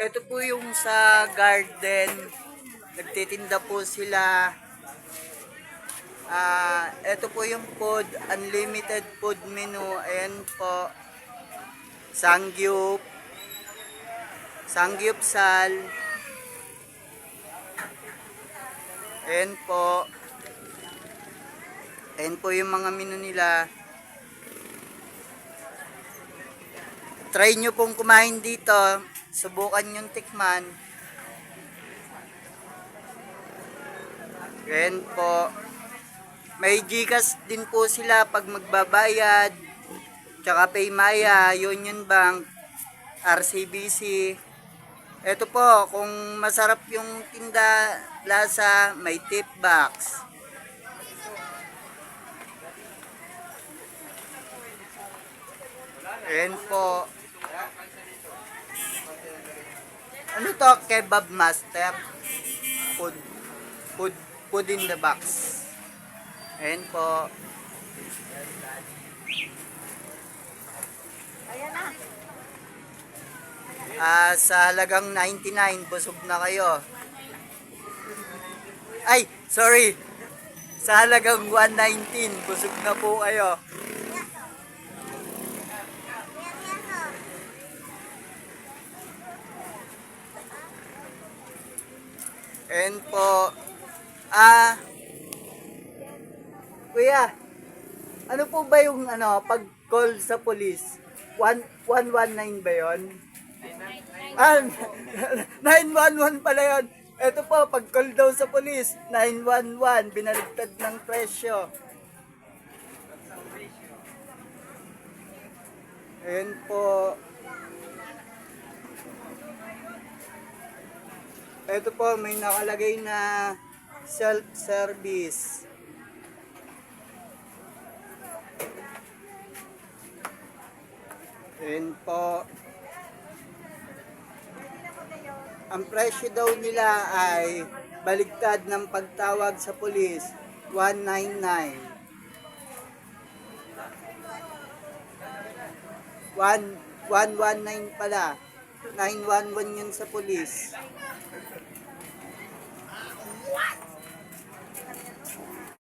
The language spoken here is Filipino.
ito po yung sa garden. Nagtitinda po sila. Ito po yung food, unlimited food menu. Ayan po. Sangyup. Sangyupsal. Ayan po. Ayan po yung mga menu nila. Try nyo pong kumain dito. Subukan yung tikman. Ayan po. May GCash din po sila pag magbabayad. Tsaka Paymaya, Union Bank, RCBC. Ito po, kung masarap yung tinda, lasa, may tip box. Ayan po. Ano to? Kebab master. Food, food, food in the box. Ayan po. Sa halagang 99, busog na kayo. Ay, sorry. Sa halagang 119, busog na po kayo. Ayan po. Kuya, ano po ba yung pag call sa police? 119 ba yun? 911 pala yun. Ito po, pag call daw sa police, 911, binaligtad ng presyo. Ayan po. Ito po, may nakalagay na self-service. Ayan po. Ang presyo daw nila ay baligtad ng pagtawag sa pulis, 199. 119 pala. 911 yun sa pulis.